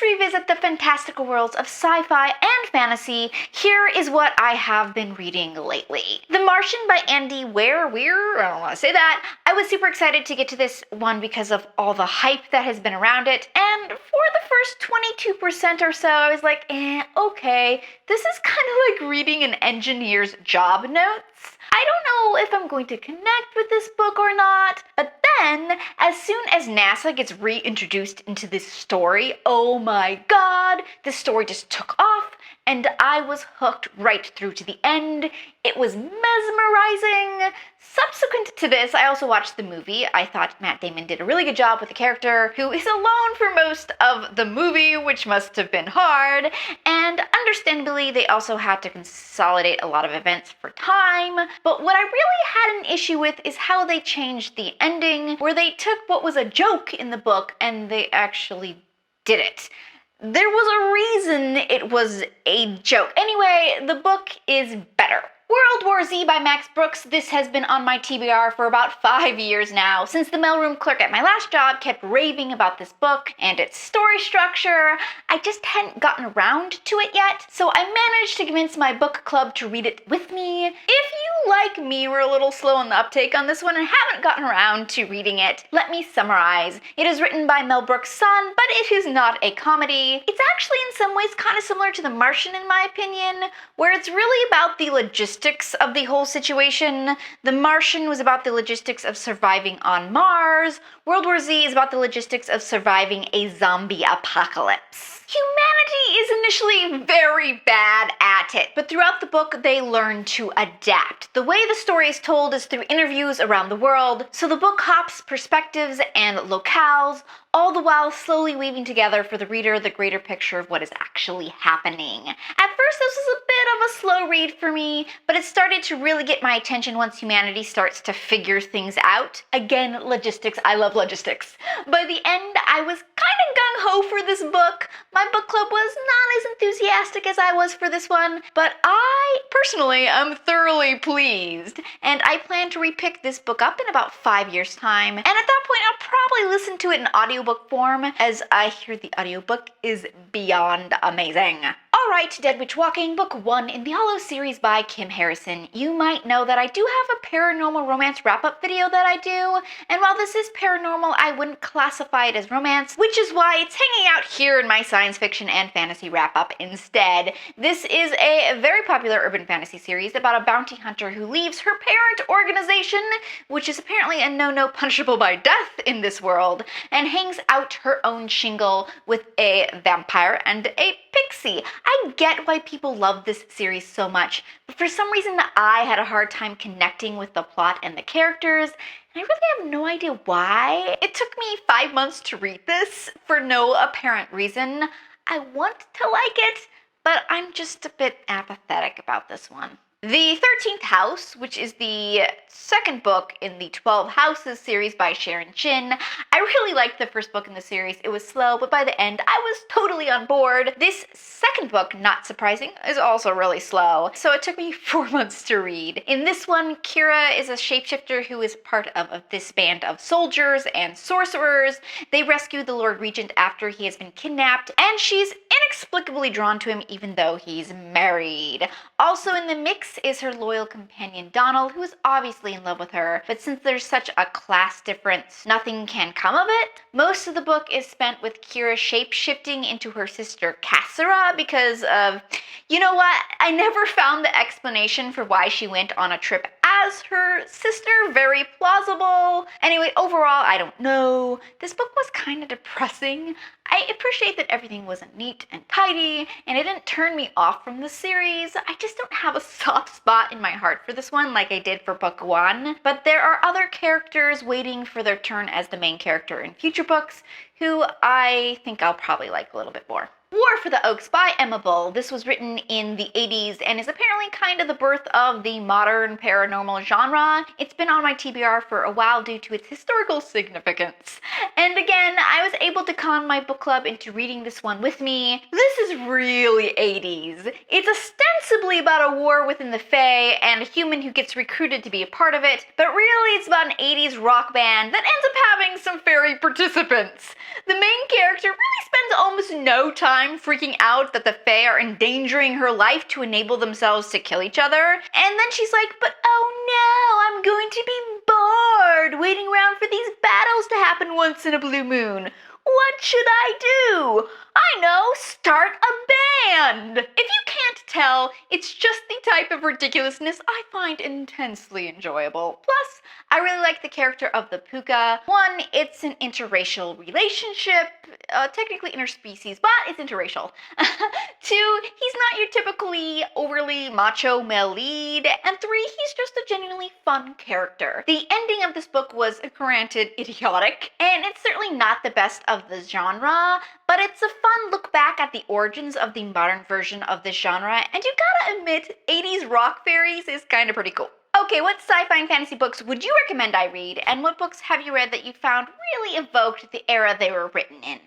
revisit the fantastical worlds of sci-fi and fantasy, here is what I have been reading lately. The Martian by Andy Weir, I don't want to say that. I was super excited to get to this one because of all the hype that has been around it, and for the first 22% or so, I was like, okay, this is kind of like reading an engineer's job notes. I don't know if I'm going to connect with this book or not, but then, as soon as NASA gets reintroduced into this story, oh my god, this story just took off, and I was hooked right through to the end. It was mesmerizing. Subsequent to this, I also watched the movie. I thought Matt Damon did a really good job with the character, who is alone for most of the movie, which must have been hard, and understandably, they also had to consolidate a lot of events for time. But what I really had an issue with is how they changed the ending, where they took what was a joke in the book and they actually did it. There was a reason it was a joke. Anyway, the book is better. World War Z by Max Brooks. This has been on my TBR for about 5 years now, since the mailroom clerk at my last job kept raving about this book and its story structure. I just hadn't gotten around to it yet, so I managed to convince my book club to read it with me. If you, like me, were a little slow on the uptake on this one and haven't gotten around to reading it, let me summarize. It is written by Mel Brooks' son, but it is not a comedy. It's actually in some ways kind of similar to The Martian in my opinion, where it's really about the logistics of the whole situation. The Martian was about the logistics of surviving on Mars. World War Z is about the logistics of surviving a zombie apocalypse. Humanity is initially very bad at it, but throughout the book they learn to adapt. The way the story is told is through interviews around the world, so the book hops perspectives and locales, all the while slowly weaving together for the reader the greater picture of what is actually happening. At first this was a bit of a slow read for me, but it started to really get my attention once humanity starts to figure things out. Again, logistics, I love logistics. By the end, I was kind of gung-ho for this book. My book club was not as enthusiastic as I was for this one, but I personally am thoroughly pleased, and I plan to repick this book up in about 5 years' time, and at that point I'll probably listen to it in audiobook form, as I hear the audiobook is beyond amazing. Alright, Dead Witch Walking, Book 1 in the Hollow series by Kim Harrison. You might know that I do have a paranormal romance wrap-up video that I do, and while this is paranormal, I wouldn't classify it as romance, which is why it's hanging out here in my science fiction and fantasy wrap-up instead. This is a very popular urban fantasy series about a bounty hunter who leaves her parent organization, which is apparently a no-no punishable by death in this world, and hangs out her own shingle with a vampire and a pixie. I get why people love this series so much, but for some reason I had a hard time connecting with the plot and the characters, and I really have no idea why. It took me 5 months to read this for no apparent reason. I want to like it, but I'm just a bit apathetic about this one. The 13th House, which is the second book in the 12 Houses series by Sharon Chin. I really liked the first book in the series. It was slow, but by the end, I was totally on board. This second book, not surprising, is also really slow, so it took me 4 months to read. In this one, Kira is a shapeshifter who is part of this band of soldiers and sorcerers. They rescue the Lord Regent after he has been kidnapped, and she's inexplicably drawn to him even though he's married. Also in the mix is her loyal companion Donald, who is obviously in love with her, but since there's such a class difference, nothing can come of it. Most of the book is spent with Kira shape-shifting into her sister Cassera because of, you know what, I never found the explanation for why she went on a trip as her sister very plausible. Anyway, overall, I don't know. This book was kind of depressing. I appreciate that everything wasn't neat and tidy, and it didn't turn me off from the series. I just don't have a soft spot in my heart for this one like I did for book 1. But there are other characters waiting for their turn as the main character in future books who I think I'll probably like a little bit more. War for the Oaks by Emma Bull. This was written in the 80s and is apparently kind of the birth of the modern paranormal genre. It's been on my TBR for a while due to its historical significance. And again, I was able to con my book club into reading this one with me. This is really 80s. It's ostensibly about a war within the Fae and a human who gets recruited to be a part of it, but really it's about an 80s rock band that ends up having some fairy participants. The main character really spends almost no time freaking out that the Fae are endangering her life to enable themselves to kill each other. And then she's like, but oh no, I'm going to be bored waiting around for these battles to happen once in a blue moon. What should I do? I know, start a band! If you can't tell, it's just the type of ridiculousness I find intensely enjoyable. Plus, I really like the character of the Puka. One, it's an interracial relationship, technically interspecies, but it's interracial. Two, he's not your typically overly macho male lead. And three, he's just a genuinely fun character. The ending of this book was, granted, idiotic, and it's certainly not the best of the genre, but it's a fun look back at the origins of the modern version of this genre, and you gotta admit, 80s rock fairies is kinda pretty cool. Okay, what sci-fi and fantasy books would you recommend I read, and what books have you read that you found really evoked the era they were written in?